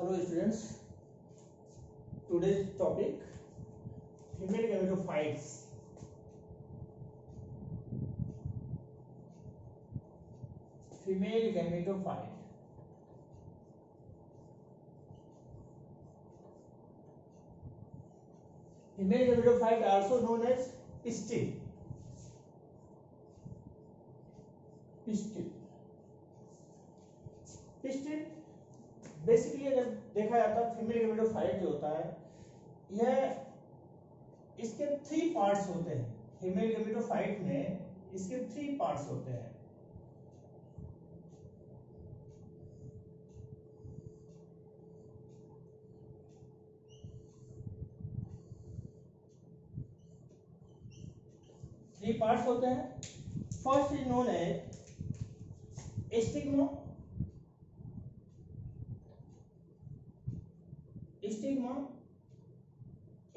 Hello students, today's topic female gametophytes. Female gametophyte. Female gametophyte also known as pistil. pistil basically अगर देखा जाता है female gametophyte जो होता है यह इसके 3 पार्ट्स होते हैं। फीमेल गेमेटोफाइट में इसके 3 पार्ट्स होते हैं। First is known as stigma.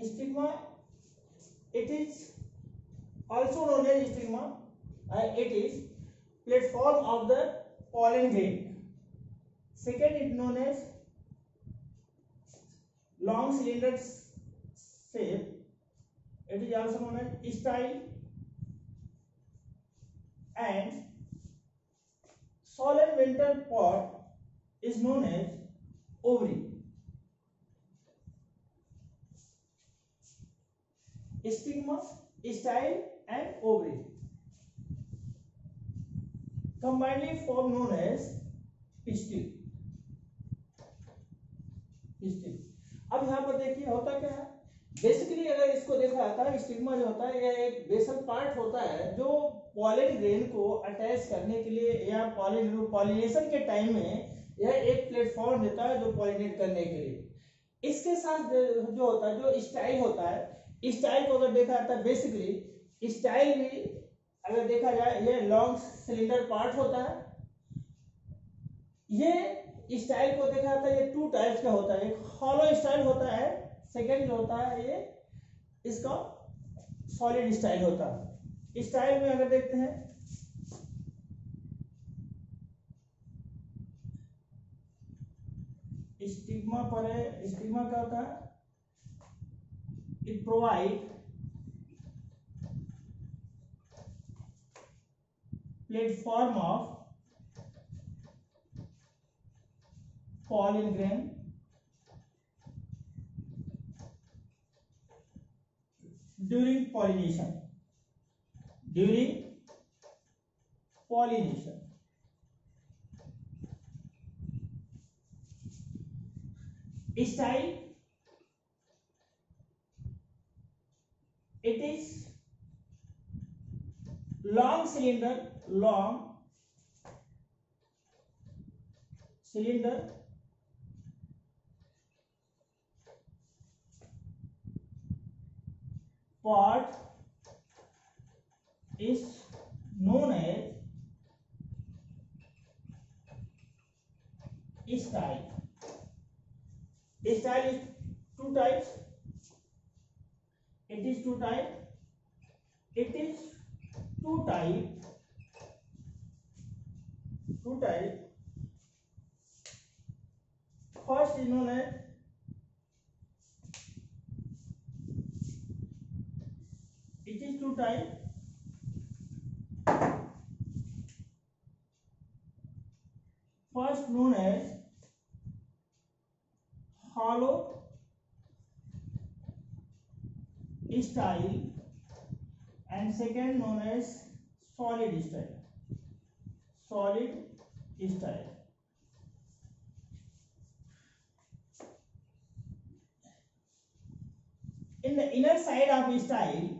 Stigma, it is also known as stigma. It is platform of the pollen grain. Second is known as long cylinder shape. It is also known as style. And solen ventral part is known as ovary. Stigma, style and ovary combinedly form known as pistil. अब यहाँ पर देखिए होता क्या है। Basically अगर इसको देखा जाता है स्टिग्मा जो होता है यह एक बेसल पार्ट होता है जो पॉलन ग्रेन को अटैच करने के लिए या पॉलिनेशन के टाइम में यह एक प्लेटफॉर्म देता है जो पॉलिनेट करने के लिए। इसके साथ जो होता है जो स्टाइल होता है, स्टाइल को अगर देखा जाता है बेसिकली स्टाइल भी अगर देखा जाए ये लॉन्ग सिलेंडर पार्ट होता है। ये स्टाइल को देखा जाता है ये 2 टाइप्स का होता है। एक हॉलो स्टाइल होता है, सेकंड जो होता है ये इसका सॉलिड स्टाइल होता है। स्टाइल में अगर देखते हैं स्टिग्मा पर है, स्टिग्मा क्या होता है, it provide platform of pollen grain during pollination. Style, it is long cylinder part is known as style. Style is 2 types. It is 2 types. First is known as it is 2 types. First known as hollow style and second known as solid style. In the inner side of style,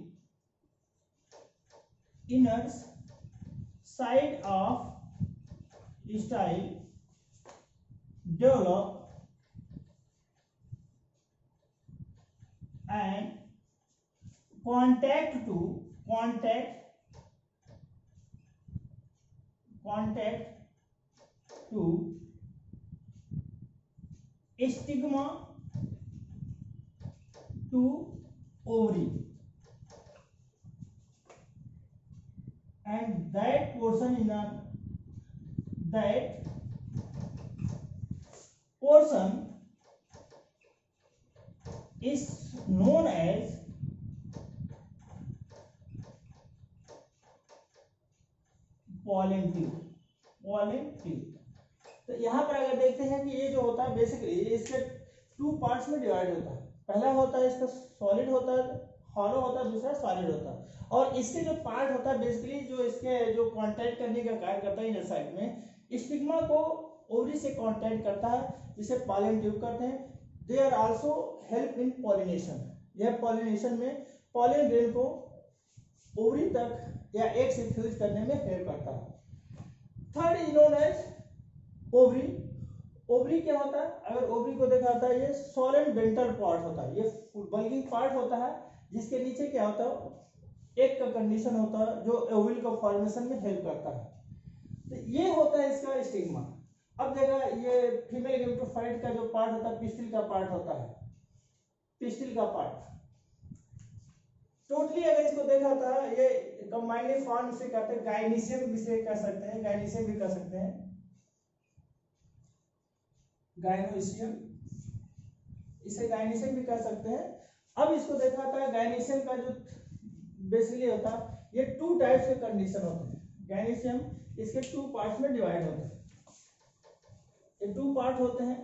develop and contact to stigma to ovary, and that portion is known as pollen tube. pollen tube. तो यहाँ पर अगर देखते हैं कि ये जो होता है बेसिकली इसके टू पार्ट्स में डिवाइड होता है। पहला होता है इसका सॉलिड होता है, हॉलो होता है, दूसरा सॉलिड होता है। और इसके जो पार्ट होता है बेसिकली जो इसके जो कांटेक्ट करने का कार्य करता है इनर साइड में, स्टिग्मा को ओवरी से कांटेक्ट करता है, जिसे पॉलन ट्यूब कहते हैं। They are also help in pollination. यह पॉलिनेशन में पॉलन ग्रेन को ओवरी तक या एग से फ्यूज करने में हेल्प करता है। Third is known as ovary. Ovary क्या होता है? अगर ओवरी को देखा जाता है ये सॉलिड वेंट्रल पार्ट होता है, ये बल्किंग पार्ट होता है जिसके नीचे क्या होता है एक का कंडीशन होता है जो ओवरी का फॉर्मेशन में हेल्प करता है। तो ये होता है इसका स्टिग्मा। अब देखा ये फीमेल गेमेटोफाइट का जो पार्ट होता है पिस्टिल का पार्ट होता है, पिस्टिल का पार्ट टोटली अगर इसको देखा था ये कंबाइनली फॉर्म इसे कहते हैं गाइनीशियम, इसे कह सकते हैं गाइनीशियम भी कह सकते हैं, गाइनोसियम, इसे गाइनीशियम भी कह सकते हैं। अब इसको देखा था गाइनीशियम का जो बेसिकली होता है ये टू टाइप्स के कंडीशन होते हैं। गाइनीशियम इसके टू पार्ट्स में डिवाइड होते हैं। ये टू पार्ट होते हैं।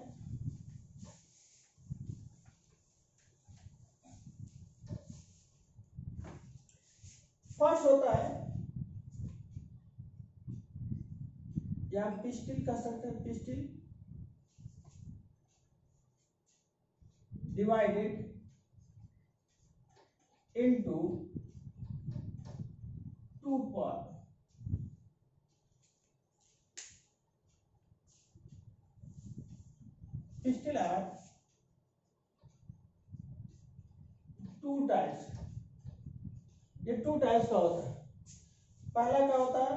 फर्स्ट होता है या पिस्टिल कह सकते हैं, pistil divided into two parts. Pistil are two types. ये टू टाइप्स का होता है। पहला क्या होता है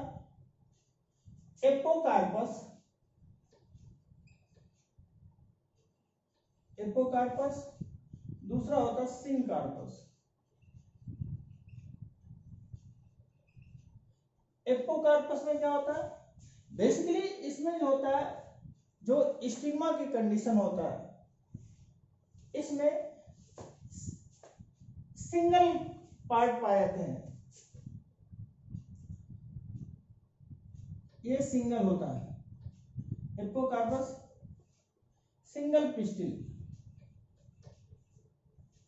एपोकार्पस, एपोकार्पस, दूसरा होता है सिनकार्पस। एपोकार्पस में क्या होता है बेसिकली इसमें जो होता है जो स्टिग्मा की कंडीशन होता है इसमें सिंगल पार्ट पाए जाते हैं, ये सिंगल होता है apocarpous, single pistil,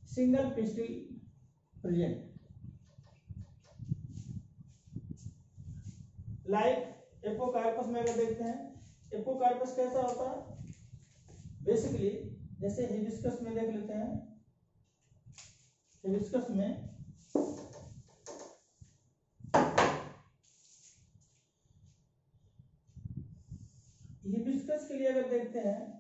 single pistil present. Like apocarpous में अगर देखते हैं एपोकार्पस कैसा होता है बेसिकली जैसे हिबिस्कस में देख लेते हैं। हिबिस्कस में हिबिस्कस के लिए अगर देखते हैं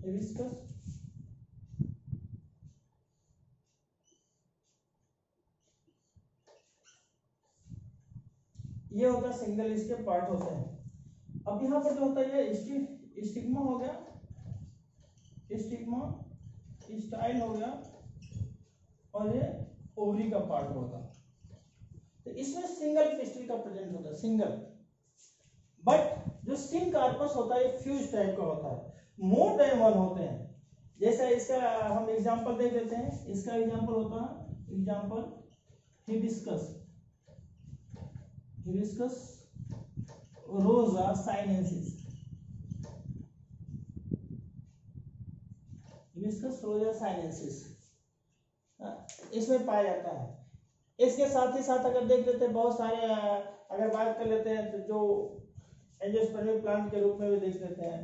हिबिस्कस ये होता है सिंगल, इसके पार्ट होते हैं। अब यहाँ पर जो होता है ये स्टिग्मा हो गया, स्टिग्मा स्टाइल हो गया और ये ओवरी का पार्ट होगा। तो इसमें सिंगल पिस्टिल का प्रेजेंट होता है, सिंगल। बट जो सिनकार्पस होता है ये फ्यूज टाइप का होता है, मोर देन वन होते हैं। जैसा इसका हम एग्जांपल देख लेते हैं। इसका एग्जांपल होता है एग्जांपल हिबिस्कस, हिबिस्कस रोजा साइनेंसिस, हिबिस्कस रोजा साइनेंसिस इसमें पाया जाता है। इसके साथ ही साथ अगर देख लेते हैं बहुत सारे अगर बात कर लेते हैं तो जो एंजियोस्पर्मिक प्लांट के रूप में भी देख लेते हैं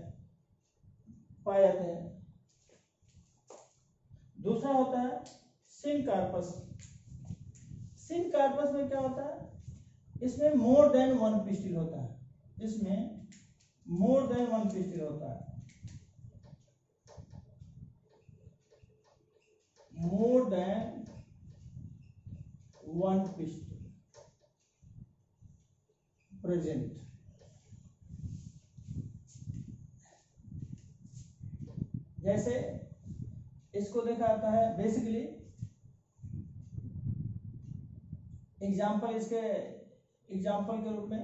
पाए जाते हैं। दूसरा होता है सिनकार्पस। सिनकार्पस में क्या होता है इसमें मोर देन वन पिस्टिल होता है, इसमें मोर देन वन पिस्टिल होता है, more than one pistil present. जैसे इसको देखा जाता है बेसिकली एग्जाम्पल के रूप में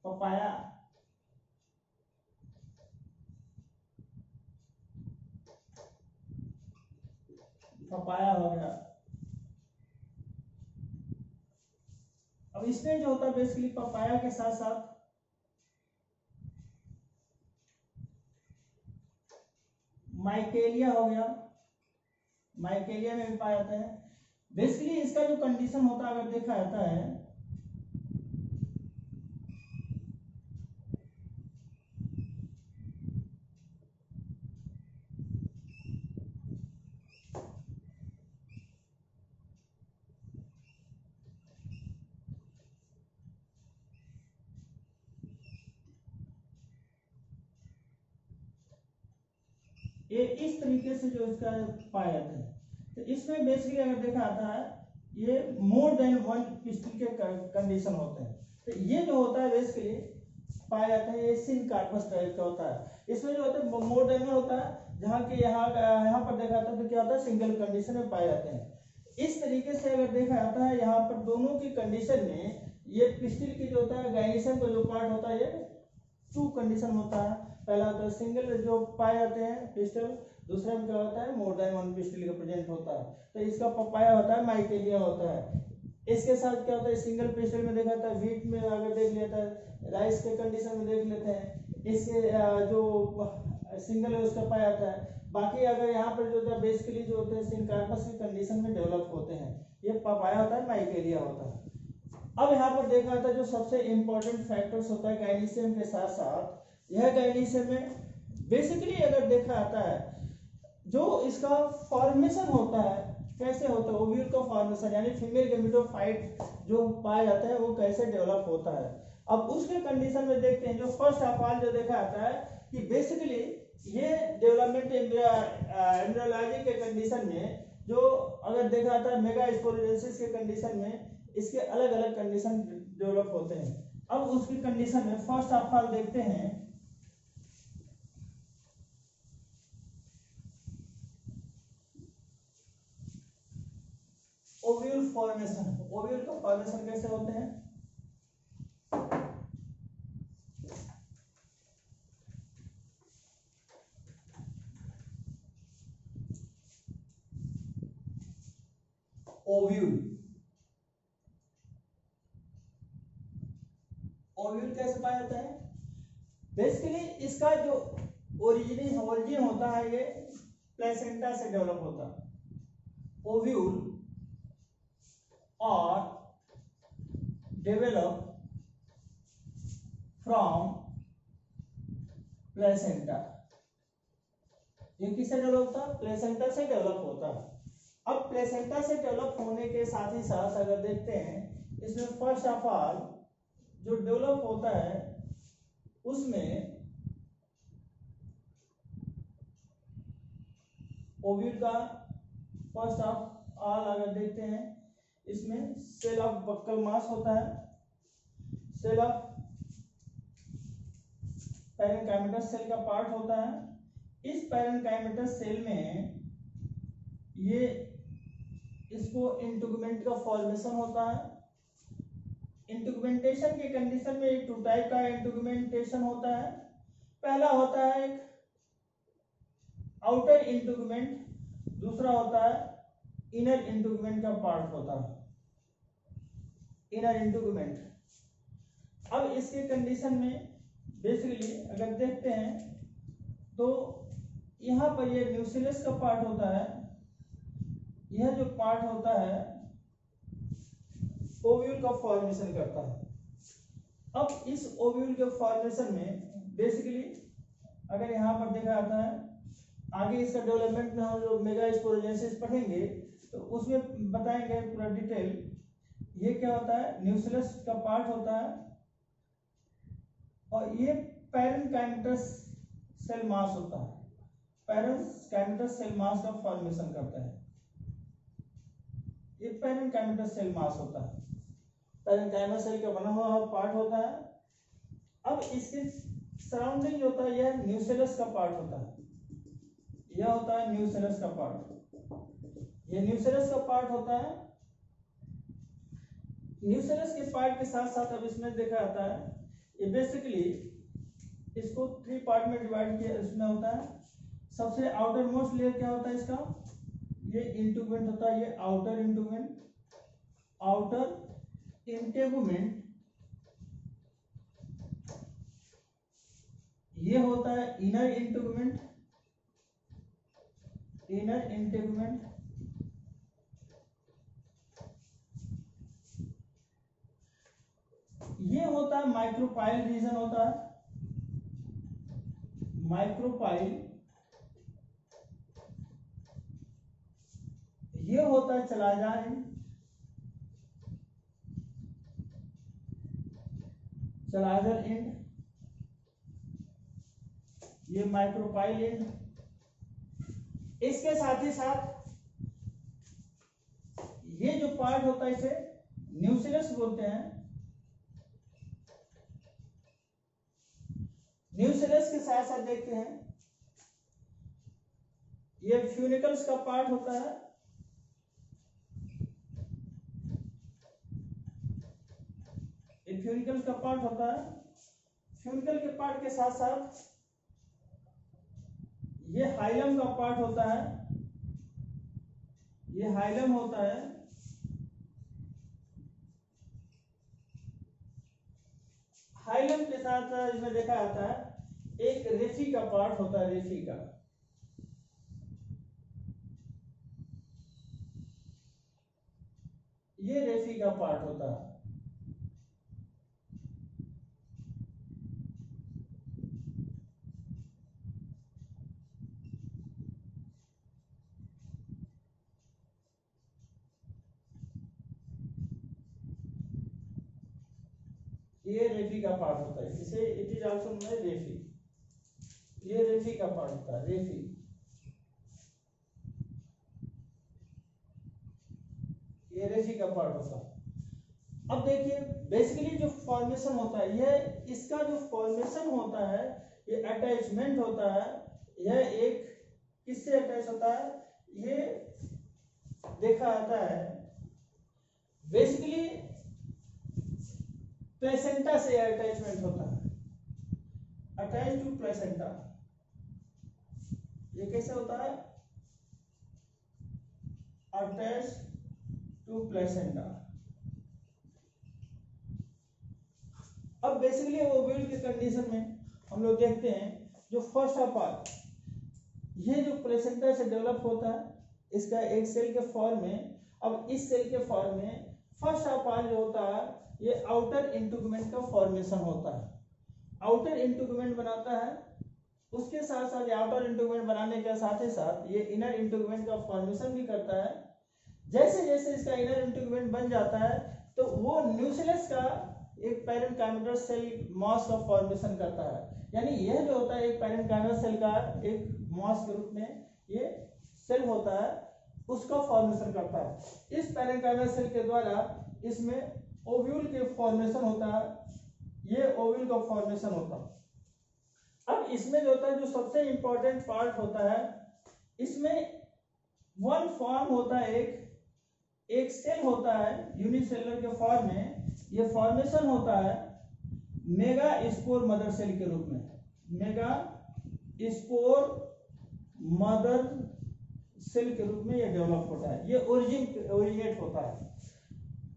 पपाया, पपाया हो गया। अब इसमें जो होता है बेसिकली पपाया के साथ साथ माइकेलिया हो गया, माइकेलिया में भी पाया जाता है। बेसिकली इसका जो कंडीशन होता है अगर देखा जाता है ये इस तरीके से जो इसका पाया जाता है। तो इसमें बेसिकली अगर देखा जाता है ये मोर देन वन पिस्टल के कंडीशन होते हैं। तो ये जो होता है बेसिकली पाया जाता है ये सिनकार्पस टाइप का होता है। इसमें जो होता है मोर देन होता है, जहाँ के यहाँ पर देखा जाता है तो क्या होता है सिंगल कंडीशन में पाए जाते हैं। इस तरीके से अगर देखा जाता है यहाँ पर दोनों की कंडीशन में ये पिस्टल की जो होता है गाइनेशन का जो पार्ट होता है ये टू कंडीशन होता है। पहला होता है सिंगल जो पाए जाते हैं पिस्टल, दूसरा में क्या होता है मोर देन वन पिस्टल का प्रेजेंट होता है। तो इसका पपाया होता है, माइकेलिया होता है। इसके साथ क्या होता है सिंगल पिस्टल में देखा जाता है, व्हीट में अगर देख लेता है, राइस के कंडीशन में देख लेते हैं, इसके जो सिंगल है उसका पाया जाता है। बाकी अगर यहाँ पर जो होता है बेसिकली जो होते हैं सिनकार्पस की कंडीशन में डेवलप होते हैं, ये पपाया होता है, माइकेलिया होता है। अब यहाँ पर देखा जाता है जो सबसे इंपॉर्टेंट फैक्टर्स होता है गाइनीशियम के साथ साथ, यह गाइनीशियम में बेसिकली अगर देखा जाता है जो इसका फॉर्मेशन होता है कैसे होता है, ओव्यूल का फॉर्मेशन यानी फीमेल गैमेटोफाइट जो पाया जाता है वो कैसे डेवलप होता है। अब उसके कंडीशन में देखते हैं जो फर्स्ट ऑफ ऑल जो देखा जाता है कि बेसिकली ये डेवलपमेंट एम्ब्रियोलॉजी के कंडीशन में जो अगर देखा जाता है मेगास्पोरोजेनेसिस के कंडीशन में इसके अलग अलग कंडीशन डेवलप होते हैं। अब उसकी कंडीशन में फर्स्ट ऑफ ऑल देखते हैं ओव्यूल फॉर्मेशन। ओव्यूल का फॉर्मेशन कैसे होते हैं, ओव्यूल, ओव्यूल कैसे पाया जाता है बेसिकली इसका जो ओरिजिन होता है ये प्लेसेंटा से डेवलप होता है। ओव्यूल और डेवलप फ्रॉम प्लेसेंटा। ये किससे डेवलप होता है, प्लेसेंटा से डेवलप होता है। अब प्लेसेंटा से डेवलप होने के साथ ही साथ अगर देखते हैं इसमें फर्स्ट ऑफ ऑल जो डेवलप होता है उसमें ओव्यूल का फर्स्ट ऑफ ऑल अगर देखते हैं इसमें सेल ऑफ बक्कल मास होता है, सेल ऑफ पैरेन्काइमेटस सेल का पार्ट होता है। इस पैरेन्काइमेटस सेल में ये इसको इंटुगमेंट का फॉर्मेशन होता है। इंटुगमेंटेशन की कंडीशन में एक टू टाइप का इंटुगमेंटेशन होता है। पहला होता है एक आउटर इंटुगमेंट, दूसरा होता है इनर इंटुगमेंट का पार्ट होता है, इनर इंटुगमेंट। अब इसके कंडीशन में बेसिकली अगर देखते हैं तो यहाँ पर ये न्यूक्लियस का पार्ट होता है, यह जो पार्ट होता है ओव्यूल का फॉर्मेशन करता है। अब इस ओव्यूल के फॉर्मेशन में बेसिकली अगर यहाँ पर देखा जाता है आगे इसका डेवलपमेंट में हम लोग मेगास्पोरोजेनेसिस पढ़ेंगे तो उसमें बताएंगे पूरा डिटेल। ये क्या होता है न्यूक्लियस का पार्ट होता है और ये पैरेन्काइमेटस सेल मास होता है, पैरेन्काइमेटस सेल मास का फॉर्मेशन करता है, ये पैरेन्काइमेटस सेल मास होता है। पैरेन्काइमा सेल का बना हुआ पार्ट होता है। अब इसके सराउंडिंग जो होता है यह न्यूसेलस का पार्ट होता है, यह होता है न्यूसेलस का पार्ट, यह न्यूसेलस का पार्ट होता है। न्यूसेलस के पार्ट के साथ साथ अब इसमें देखा जाता है ये बेसिकली इसको 3 पार्ट में डिवाइड किया इसमें होता है। सबसे आउटर मोस्ट लेयर क्या होता है इसका, ये इंटेगुमेंट होता है, ये आउटर इंटेगुमेंट, आउटर इंटेगुमेंट ये होता है इनर इंटेगुमेंट, इनर इंटेगुमेंट ये होता है माइक्रोपाइल रीजन होता है, माइक्रोपाइल ये होता है चलाजार एंड, चलाजार एंड ये माइक्रोपाइल एंड। इसके साथ ही साथ ये जो पार्ट होता है इसे न्यूसेलस बोलते हैं। न्यूसेलस के साथ साथ देखते हैं ये फ्यूनिकल्स का पार्ट होता है, ये फ्यूनिकल्स का पार्ट होता है। फ्यूनिकल के पार्ट के साथ साथ ये हाइलम का पार्ट होता है, ये हाइलम होता है। हाइलम के साथ इसमें देखा जाता है एक रेफी का पार्ट होता है, रेफी का, ये रेफी का पार्ट होता है। ये रेफी का पार्ट होता है, इसे इट इज आल्सो नोन रेफी, ये रेफी का पार्ट होता है, रेफी। ये रेफी का पार्ट होता है। अब देखिए बेसिकली जो फॉर्मेशन होता है यह, इसका जो फॉर्मेशन होता है ये अटैचमेंट होता है, यह एक किससे अटैच होता है, ये देखा जाता है बेसिकली प्लेसेंटा से अटैचमेंट होता है, अटैच टू प्लेसेंटा। ये कैसे होता है, अटैच टू प्लेसेंटा। अब बेसिकली ओव्यूल की कंडीशन में हम लोग देखते हैं जो फर्स्ट ऑफ ऑल ये जो प्लेसेंटा से डेवलप होता है इसका एक सेल के फॉर्म में। अब इस सेल के फॉर्म में फर्स्ट ऑफ ऑल जो होता है ये आउटर इंटेगुमेंट का फॉर्मेशन होता है, आउटर इंटेगुमेंट बनाता है। उसके साथ साथ आउटर इंटेगुमेंट बनाने के साथ ही साथ ये इनर इंटेगुमेंट का फॉर्मेशन भी करता है। जैसे जैसे इसका इनर इंटेगुमेंट बन जाता है तो वो न्यूसेलस का एक पैरेन्काइमल सेल मॉस का फॉर्मेशन करता है, यानी यह जो होता है एक पैरेन्काइमल सेल का एक मॉस के रूप में ये सेल होता है उसका फॉर्मेशन करता है। इस पैरेन्काइमल सेल के द्वारा इसमें ओव्यूल के फॉर्मेशन होता है, ये ओव्यूल का फॉर्मेशन होता है। अब इसमें जो होता है जो सबसे इंपॉर्टेंट पार्ट होता है इसमें वन फॉर्म होता है, एक सेल होता है यूनिसेलुलर के फॉर्म में, ये फॉर्मेशन होता है मेगा स्पोर मदर सेल के रूप में, मेगा स्पोर मदर सेल के रूप में ये डेवलप होता है, ये ओरिजिनेट होता है।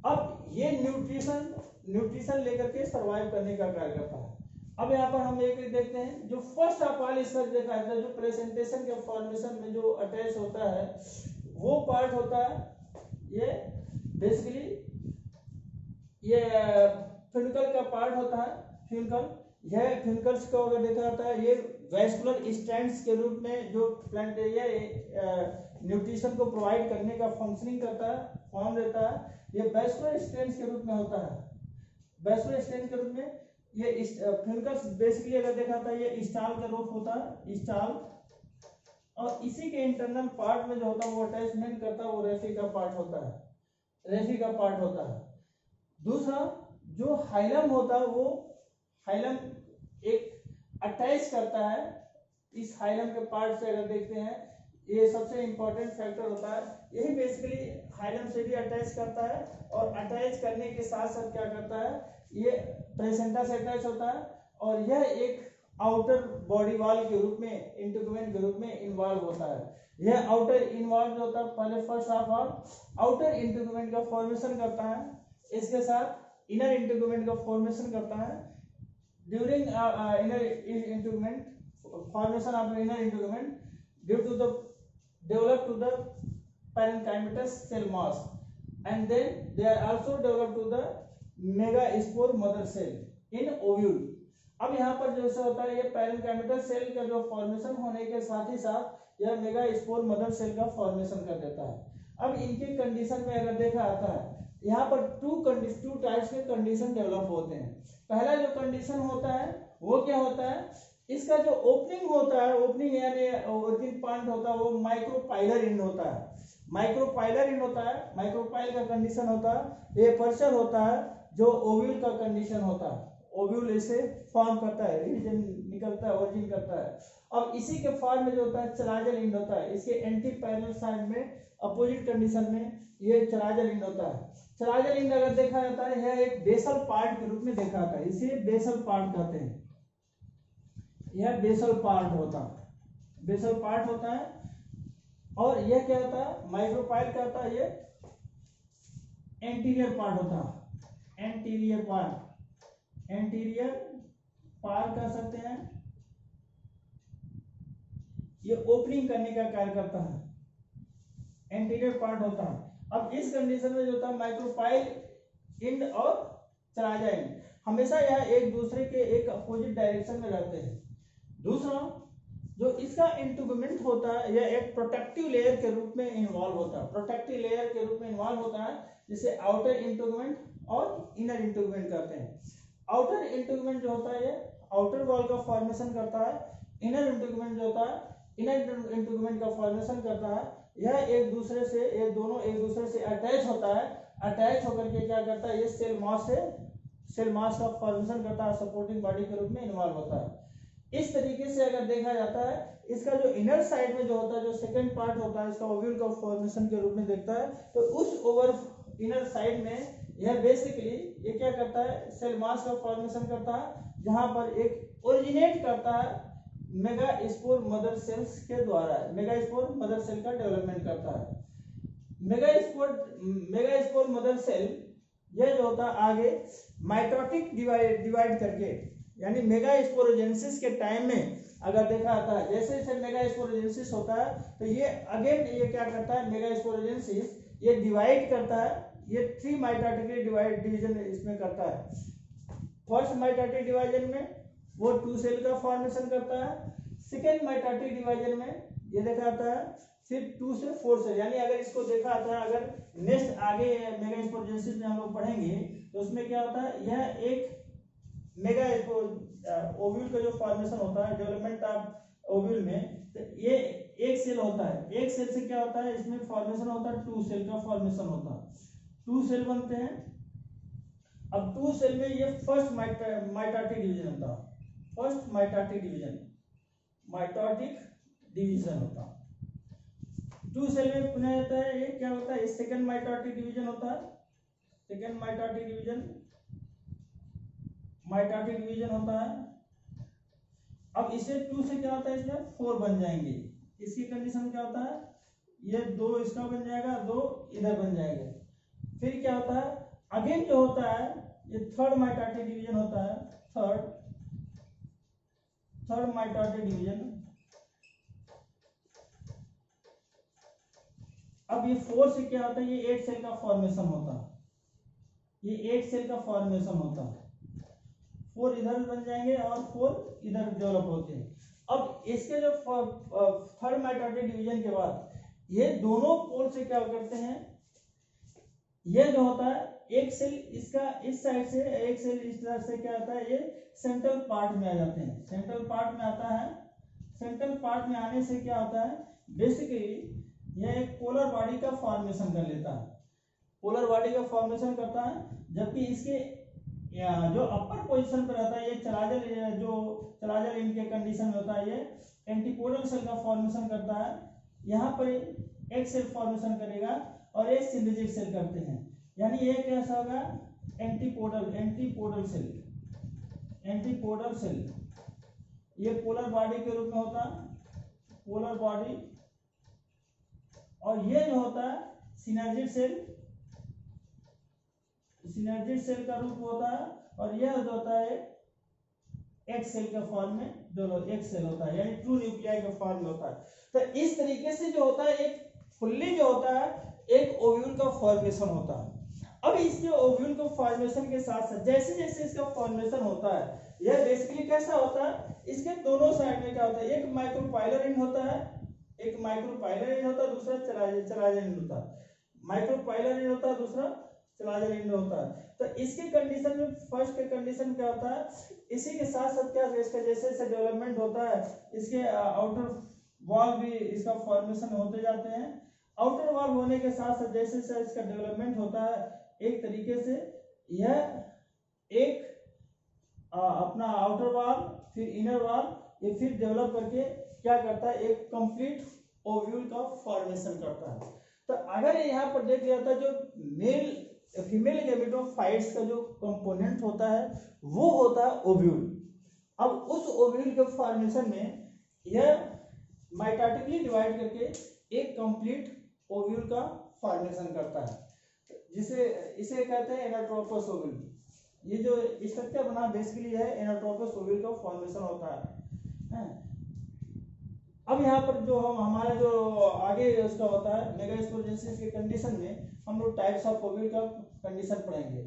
अब ये न्यूट्रिशन लेकर के सरवाइव करने का कार्य करता है। अब यहाँ पर हम एक देखते हैं जो फर्स्ट ऑफ ऑल इसका देखा जाता है जो प्रेजेंटेशन के फॉर्मेशन में जो अटैच होता है वो पार्ट होता है ये बेसिकली ये फ्यूनिकल का पार्ट होता है। फ्यूनिकल, यह फ्यूनिकल्स को अगर देखा जाता है ये वैस्कुलर स्टैंड्स के रूप में जो प्लांट न्यूट्रिशन को प्रोवाइड करने का फंक्शनिंग करता है, फॉर्म देता है। ये वैस्कुलर स्टैंड्स के रूप में होता है, वैस्कुलर स्टैंड के रूप में ये फ्यूनिकल्स बेसिकली अगर देखा जाता है ये स्टाल का रूप होता है, स्टाल, और इसी के इंटरनल पार्ट में जो होता है वो अटैचमेंट करता है वो रेफी का पार्ट होता है, रेफी का पार्ट होता है। दूसरा जो हाइलम होता है वो हाइलम एक अटैच करता है, इस हाइलम के पार्ट से अगर देखते हैं ये सबसे इंपॉर्टेंट फैक्टर होता है, यही बेसिकली हाइलम से भी अटैच करता है और अटैच करने के साथ साथ क्या करता है ये प्लेसेंटा से अटैच होता है और यह एक आउटर बॉडी वॉल के रूप में इंटीग्यूमेंट के रूप में इन्वॉल्व होता है। यह आउटर इन्वॉल्व होता है, पहले first of all outer integument का फॉर्मेशन करता है, इसके साथ इनर इंटीग्यूमेंट का फॉर्मेशन करता है। During inner integument formation of inner integument due to the developed to the parenchymatous cell mass and then they are also developed to the megaspore mother cell in ovule। अब यहाँ पर जैसे होता है ये पैरेंकाइमेटस सेल का जो formation होने के साथ ही साथ यह मेगास्पोर मदर सेल का फॉर्मेशन कर देता है। अब इनके कंडीशन में अगर देखा जाता है यहाँ पर टू टाइप्स के कंडीशन डेवलप होते हैं। पहला जो कंडीशन होता है वो क्या होता है, इसका जो ओपनिंग होता है, ओपनिंग यानी ओरिजिन पॉइंट होता है वो माइक्रोपाइलर एंड होता है। माइक्रोपाइलर एंड होता है, माइक्रोपाइल का कंडीशन होता है, ये पर्चर होता है जो ओव्यूल का कंडीशन होता है, ओव्यूल इसे फॉर्म करता है, रीजन निकलता है, ओरिजिन करता है। अब इसी के फॉर्म में जो होता है चलाजल एंड होता है, इसके एंटी पैरेलल साइड में अपोजिट कंडीशन में ये चलाजल एंड होता है। चलाजल एंड अगर देखा जाता है यह एक बेसल पार्ट के रूप में देखा जाता है, इसे बेसल पार्ट कहते हैं। यह बेसल पार्ट होता है, बेसल पार्ट होता है। और यह क्या होता है, माइक्रोपाइल क्या होता है, ये एंटीरियर पार्ट होता है, एंटीरियर पार्ट, एंटीरियर पार्ट कह सकते हैं, ये ओपनिंग करने का कार्य करता है, एंटीरियर पार्ट होता है। अब इस कंडीशन में जो होता है माइक्रोपाइल एंड और चलाजा एंड हमेशा यह एक दूसरे के एक अपोजिट डायरेक्शन में रहते हैं। दूसरा जो इसका इंटीग्यूमेंट होता है यह एक प्रोटेक्टिव लेयर के रूप में इन्वॉल्व होता है, प्रोटेक्टिव लेयर के रूप में इन्वॉल्व होता है, जिसे आउटर इंटीग्यूमेंट और इनर इंटीग्यूमेंट कहते हैं। आउटर इंटीग्यूमेंट जो होता है ये आउटर वॉल का फॉर्मेशन करता है, इनर इंटीग्यूमेंट जो होता है इनर इंटीग्यूमेंट का फॉर्मेशन करता है। यह एक दूसरे से, ये दोनों एक दूसरे से अटैच होता है, अटैच होकर के क्या करता है ये सेल मास का फॉर्मेशन करता है, सपोर्टिंग बॉडी के रूप में इन्वॉल्व होता है। इस तरीके से अगर देखा जाता है इसका जो इनर साइड में जो होता है, जो सेकंड पार्ट होता है इसका ओव्यूल का फॉर्मेशन के रूप में देखता है, तो उस ओवर इनर साइड में यह बेसिकली ये क्या करता है सेल मास का फॉर्मेशन करता है, जहां पर एक ओरिजिनेट करता है मेगास्पोर मदर सेल्स के द्वारा, मेगास्पोर मदर सेल का डेवलपमेंट करता है। मेगास्पोर मदर सेल यह जो होता है आगे माइटोटिक डिवाइड करके, यानी मेगास्पोरोजेनेसिस के टाइम में अगर देखा जाता है जैसे जैसे मेगास्पोरोजेनेसिस होता है तो ये अगेन ये क्या करता है मेगास्पोरोजेनेसिस ये डिवाइड करता है, ये 3 माइटोटिक डिवीजन इसमें करता है। फर्स्ट माइटोटिक डिवीजन में वो 2 सेल का फॉर्मेशन करता है, सेकेंड माइटोटिक डिवीजन में ये देखा जाता है सिर्फ 2 से 4 सेल, यानी अगर इसको देखा जाता है अगर नेक्स्ट आगे मेगास्पोरोजेनेसिस में हम लोग पढ़ेंगे तो उसमें क्या होता है यह एक मेगा ओव्यूल का जो फॉर्मेशन होता है डेवलपमेंट ऑफ ओव्यूल में, तो ये एक सेल होता है, एक सेल से क्या होता है इसमें फॉर्मेशन होता है 2 सेल का फॉर्मेशन होता है, 2 सेल बनते हैं। अब 2 सेल में ये फर्स्ट माइटोटिक डिवीजन होता है, फर्स्ट माइटोटिक डिवीजन होता है। 2 सेल में पुनः होता है ये क्या होता है सेकंड माइटोटिक डिवीजन होता है, सेकंड माइटोटिक डिवीजन होता है। अब इसे 2 से क्या होता है इसमें 4 बन जाएंगे, इसकी कंडीशन क्या होता है ये 2 इसका बन जाएगा, 2 इधर बन जाएगा। फिर क्या होता है अगेन जो होता है ये थर्ड माइटोटिक डिवीजन होता है, थर्ड माइटोटिक डिवीजन। अब ये 4 से क्या होता है ये 8 सेल का फॉर्मेशन होता है, ये 8 सेल का फॉर्मेशन होता है, 4 इधर बन जाएंगे और 4 इधर डेवलप होते हैं। अब इसके जो थर्ड माइटोटिक डिवीजन के बाद ये दोनों पोल से क्या करते हैं, ये जो होता है एक सेल इसका इस साइड से, एक सेल इस तरफ से क्या होता है ये सेंट्रल पार्ट में आ जाते हैं, सेंट्रल पार्ट में आता है। सेंट्रल पार्ट में आने से क्या होता है बेसिकली यह एक पोलर बॉडी का फॉर्मेशन कर लेता है। पोलर बॉडी का फॉर्मेशन करता है, जबकि इसके जो अपर पोजीशन पर रहता है ये चलाजल, जो चलाजल इनके कंडीशन में होता है, ये एंटीपोडल सेल का फॉर्मेशन करता है। यहाँ पर एक सेल फॉर्मेशन करेगा और एक सिंथेटिक सेल करते हैं, यानी ये कैसा होगा, एंटीपोडल सेल। ये पोलर बॉडी के रूप में होता है, पोलर बॉडी। और ये जो होता है सिनर्जिड सेल का रूप होता है, और यह जो होता है एक सेल के फॉर्म में, जो एक सेल होता है, यानी ट्रू न्यूक्लियाई के फॉर्म में होता है। तो इस तरीके से जो होता है एक फुल्ली जो होता है एक ओव्यूल का फॉर्मेशन होता है। अब इसके ओव्यूल के फॉर्मेशन के साथ साथ जैसे जैसे इसका फॉर्मेशन होता है, यह बेसिकली कैसा होता है, इसके दोनों साइड में क्या होता है, एक माइक्रोपाइलर रिंग होता है, दूसरा चलाजल रिंग होता है। माइक्रोपाइलर रिंग होता है, दूसरा चलाजल रिंग होता है। तो इसके कंडीशन में फर्स्ट के कंडीशन क्या होता है, इसी के साथ साथ क्या इसका जैसे जैसे डेवलपमेंट होता है, इसके आउटर वॉल भी इसका फॉर्मेशन होते जाते हैं। आउटर वॉल होने के साथ साथ जैसे जैसे इसका डेवलपमेंट होता है, एक तरीके से यह एक अपना आउटर वॉल, फिर इनर वॉल, ये फिर डेवलप करके क्या करता है, एक कंप्लीट ओव्यूल का फॉर्मेशन करता है। तो अगर यहाँ पर देख लिया था, जो फीमेल गैमेटोफाइट्स का जो कंपोनेंट होता है वो होता है ओव्यूल। अब उस ओव्यूल के फॉर्मेशन में यह माइटोटिकली डिवाइड करके एक कंप्लीट ओव्यूल का फॉर्मेशन करता है, जिसे इसे कहते हैं एनाट्रोपस ओव्यूल। ये जो स्ट्रक्चर बना बेसिकली है एनाट्रोपस ओव्यूल का फॉर्मेशन होता है। अब यहाँ पर जो हमारा जो आगे उसका होता है मेगास्पोरेंसिस के कंडीशन में हम लोग टाइप्स ऑफ ओव्यूल का कंडीशन पढ़ेंगे।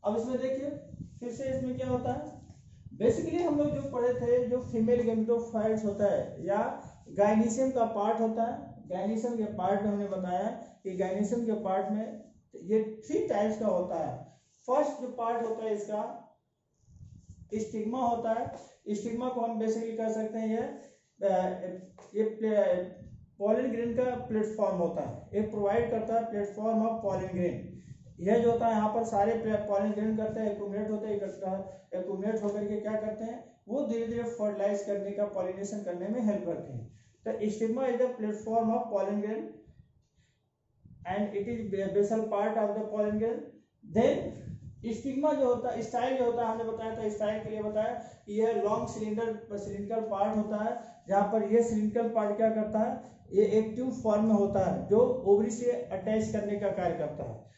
अब इसमें देखिए फिर से इसमें क्या होता है, बेसिकली हम लोग जो पढ़े थे, जो फीमेल गैमेटोफाइट्स होता है या गायनीशियम का पार्ट होता है, गायनीशियम के पार्ट में हमने बताया कि गायनीशियम के पार्ट में ये 3 टाइप्स का होता है। फर्स्ट जो पार्ट होता है इसका स्टिग्मा होता है। स्टिग्मा को हम बेसिकली कह सकते हैं ये पॉलन ग्रेन का प्लेटफॉर्म होता है, ये प्रोवाइड करता है प्लेटफॉर्म ऑफ पॉलन ग्रेन। यह जो होता है यहाँ पर सारे पॉलन ग्रेन करते हैं, एक्यूमुलेट होते हैं, एक्यूमुलेट होकर के क्या करते हैं, वो धीरे धीरे फर्टिलाइज करने का, पॉलिनेशन करने में हेल्प करते हैं। तो stigma is the platform of pollen grain and it is basal part of the pollen grain. Then stigma जो होता है, स्टाइल जो होता है, हमने बताया था स्टाइल के लिए बताया कि यह लॉन्ग सिलिंड्रिकल पार्ट होता है, जहाँ पर ये सिलिंड्रिकल पार्ट क्या करता है, ये एक ट्यूब फॉर्म में होता है जो ओवरी से अटैच करने का कार्य करता है।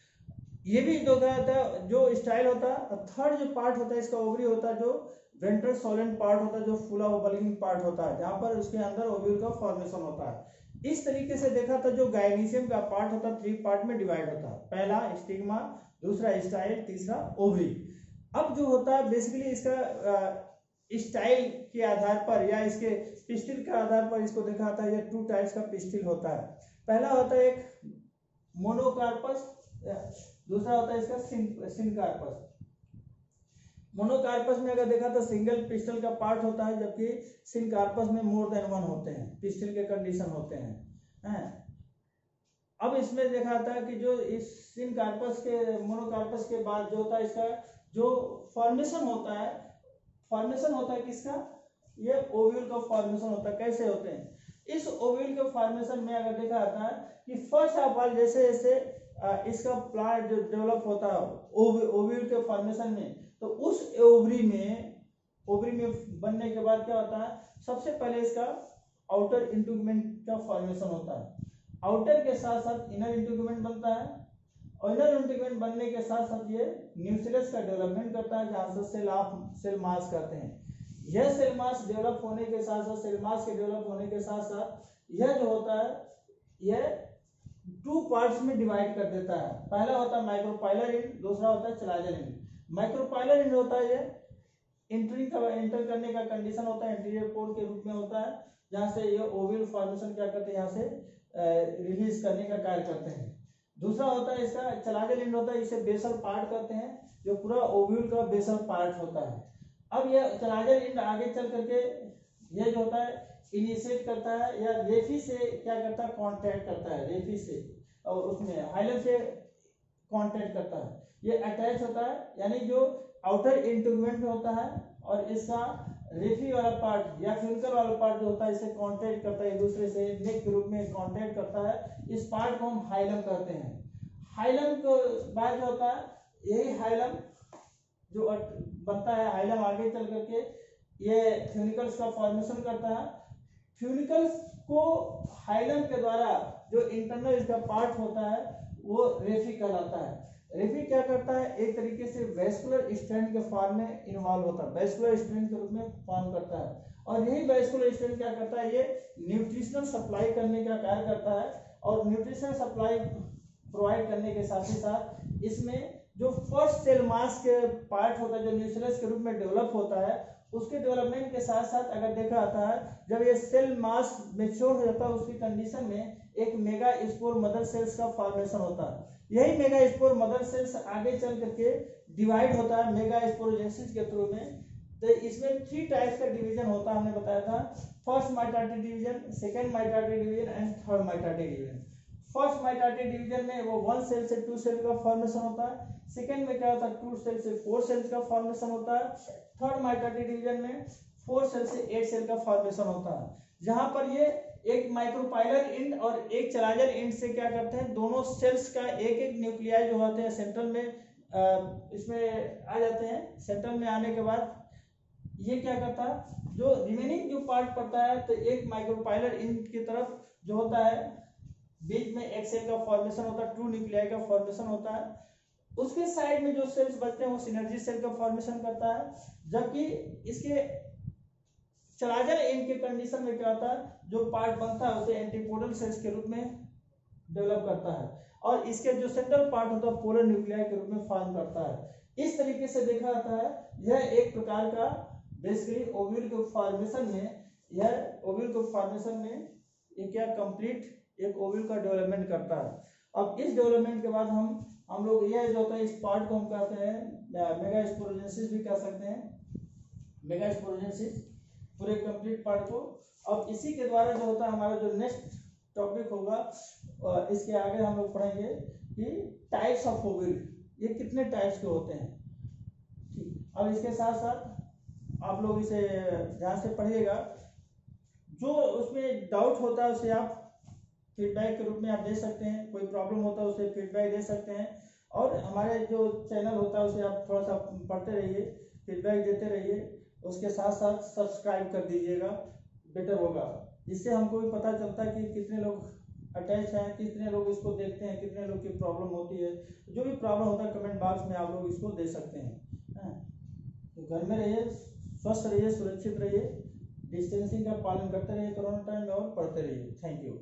ये भी जो होता है जो स्टाइल होता है। थर्ड जो पार्ट होता है इसका ओवरी होता है, जो वेंट्रल सोलेंट पार्ट होता है, जो फुला हुआ बल्किंग पार्ट होता है, जहाँ पर उसके अंदर ओव्यूल का फॉर्मेशन होता है। इस तरीके से देखा था जो गायनीशियम का पार्ट होता है 3 पार्ट में डिवाइड होता है, पहला स्टिग्मा, दूसरा स्टाइल, तीसरा ओवरी। अब जो होता है बेसिकली इसका स्टाइल के आधार पर या इसके पिस्टिल के आधार पर इसको देखा था, ये 2 टाइप्स का पिस्टिल होता है। पहला होता है एक मोनोकार्पस, दूसरा होता है इसका सिनकार्पस। मोनोकार्पस में अगर देखा तो सिंगल पिस्टल का पार्ट होता है, जबकि सिनकार्पस में मोर देन 1 होते हैं, पिस्टल के कंडीशन होते हैं। अब इसमें देखा था कि जो इस सिनकार्पस के मोनोकार्पस के बाद जो होता है इसका जो फॉर्मेशन होता है किसका, ये ओव्यूल का फॉर्मेशन होता है। कैसे होते हैं, इस ओव्यूल के फॉर्मेशन में अगर देखा जाता है कि फर्स्ट ऑफ ऑल जैसे जैसे इसका प्लांट जो डेवलप होता है ओव्यूल के फॉर्मेशन में, तो उस ओवरी में बनने के बाद क्या होता है, सबसे पहले इसका आउटर इंटुगमेंट का फॉर्मेशन होता है, आउटर के साथ साथ इनर इंटुगमेंट बनता है, और इनर इंटुगमेंट बनने के साथ साथ ये न्यूक्लियस का डेवलपमेंट करता है, जहाँ से सेल मास करते हैं। यह सेल मास डेवलप होने के साथ साथ, सेल मास के डेवलप होने के साथ साथ यह जो होता है यह 2 पार्ट्स में डिवाइड कर देता है। पहला होता है माइक्रोपाइलर रिंग, दूसरा होता है चलाजल रिंग। माइक्रोपाइलर रिंग होता है ये एंटर करने का कंडीशन होता है, इंटीरियर पोर के रूप में होता है, जहाँ से ये ओव्यूल फॉर्मेशन क्या करते हैं, यहाँ से रिलीज करने का कार्य करते हैं। दूसरा होता है इसका चलाजल रिंग होता है, इसे बेसल पार्ट कहते हैं, जो पूरा ओव्यूल का बेसल पार्ट होता है। अब यह चलाजल रिंग आगे चल करके ये जो होता है इनिशिएट करता है या रेफी से क्या करता है, कॉन्ट्रैक्ट करता है रेफी से, और उसमें हाइलम से कांटेक्ट करता है। ये अटैच होता है, यानी जो आउटर इंटीग्यूमेंट में होता है, और इसका रेफी वाला पार्ट या फ्यूनिकल वाला पार्ट जो होता है इसे कांटेक्ट करता है एक दूसरे से, नेक के रूप में कांटेक्ट करता है। इस पार्ट को हम हाइलम कहते हैं। हाइलम के बाद जो होता है, यही हाइलम जो बनता है, हाइलम आगे चल करके ये फ्यूनिकल्स का फॉर्मेशन करता है। फ्यूनिकल्स को हाइलम के द्वारा जो इंटरनल इसका पार्ट होता है वो रेफी कहलाता है। रेफी क्या करता है, एक तरीके से वैस्कुलर स्ट्रैंड के फॉर्म में इन्वॉल्व होता है, वैस्कुलर स्ट्रैंड के रूप में फॉर्म करता है। और यही वैस्कुलर स्ट्रैंड क्या करता है, ये न्यूट्रिशनल सप्लाई करने का कार्य करता है। और न्यूट्रिशनल सप्लाई प्रोवाइड करने के साथ ही साथ इसमें जो फर्स्ट सेल मास के पार्ट होता है, जो न्यूक्लियस के रूप में डेवलप होता है, उसके डेवलपमेंट के साथ साथ अगर देखा जाता है, जब ये सेल मास मैच्योर हो जाता है उसकी कंडीशन में एक मेगा स्पोर मदर सेल्स का फॉर्मेशन होता है। यही मेगा स्पोर मदर सेल्स आगे चल करके डिवाइड होता है मेगा स्पोरोजेनेसिस के थ्रू में। तो इसमें 3 टाइप्स का डिवीजन होता है, हमने बताया था, first mitotic division, second mitotic division and third mitotic division. First mitotic division में वो 1 सेल से 2 सेल का फॉर्मेशन होता है। सेकंड में क्या होता है, 2 सेल से 4 सेल्स का फॉर्मेशन होता है। थर्ड माइटोटिक डिवीजन में 4 सेल से 8 सेल का फॉर्मेशन होता है, जहां पर ये एक माइक्रोपाइलर एंड और एक चलाजल एंड से क्या करते हैं, दोनों सेल्स का एक एक न्यूक्लियाई जो होते हैं सेंट्रल में इसमें आ जाते हैं। सेंट्रल में आने के बाद ये क्या करता है, जो रिमेनिंग जो पार्ट पड़ता है, तो एक माइक्रोपाइलर एंड की तरफ जो होता है बीच में एक सेल का फॉर्मेशन होता है, 2 न्यूक्लियाई का फॉर्मेशन होता है। उसके साइड में जो सेल्स बचते हैं वो सिनर्जी सेल का फॉर्मेशन करता है। जबकि इसके चलाजल एंड के कंडीशन में क्या होता है, जो पार्ट बनता है उसे एंटीपोडल सेल्स के रूप में डेवलप करता है, और इसके जो सेंट्रल पार्ट होता है पोलर न्यूक्लियाई के रूप में फॉर्म करता है। इस तरीके से देखा जाता है, यह एक प्रकार का बेसिकली ओव्यूल के फॉर्मेशन में, यह ओव्यूल के फॉर्मेशन में ये क्या कंप्लीट एक ओव्यूल का डेवलपमेंट करता है। अब इस डेवलपमेंट के बाद हम लोग यह जो होता है इस पार्ट को हम कहते हैं मेगा स्पोरोजेनेसिस भी कह सकते हैं, मेगा स्पोरोजेनेसिस पूरे कंप्लीट पार्ट को। अब इसी के द्वारा जो होता है हमारा जो नेक्स्ट टॉपिक होगा, इसके आगे हम लोग पढ़ेंगे कि टाइप्स ऑफ ओव्यूल, ये कितने टाइप्स के होते हैं। ठीक, अब इसके साथ साथ आप लोग इसे ध्यान से पढ़िएगा, जो उसमें डाउट होता है उसे आप फीडबैक के रूप में आप दे सकते हैं, कोई प्रॉब्लम होता है उसे फीडबैक दे सकते हैं, और हमारे जो चैनल होता है उसे आप थोड़ा सा पढ़ते रहिए, फीडबैक देते रहिए, उसके साथ साथ सब्सक्राइब कर दीजिएगा, बेटर होगा। जिससे हमको भी पता चलता है कि कितने लोग अटैच हैं, कितने लोग इसको देखते हैं, कितने लोग की प्रॉब्लम होती है। जो भी प्रॉब्लम होता है कमेंट बॉक्स में आप लोग इसको दे सकते हैं। तो घर में रहिए, स्वस्थ रहिए, सुरक्षित रहिए, डिस्टेंसिंग का पालन करते रहिए कोरोना टाइम में, और पढ़ते रहिए। Thank you.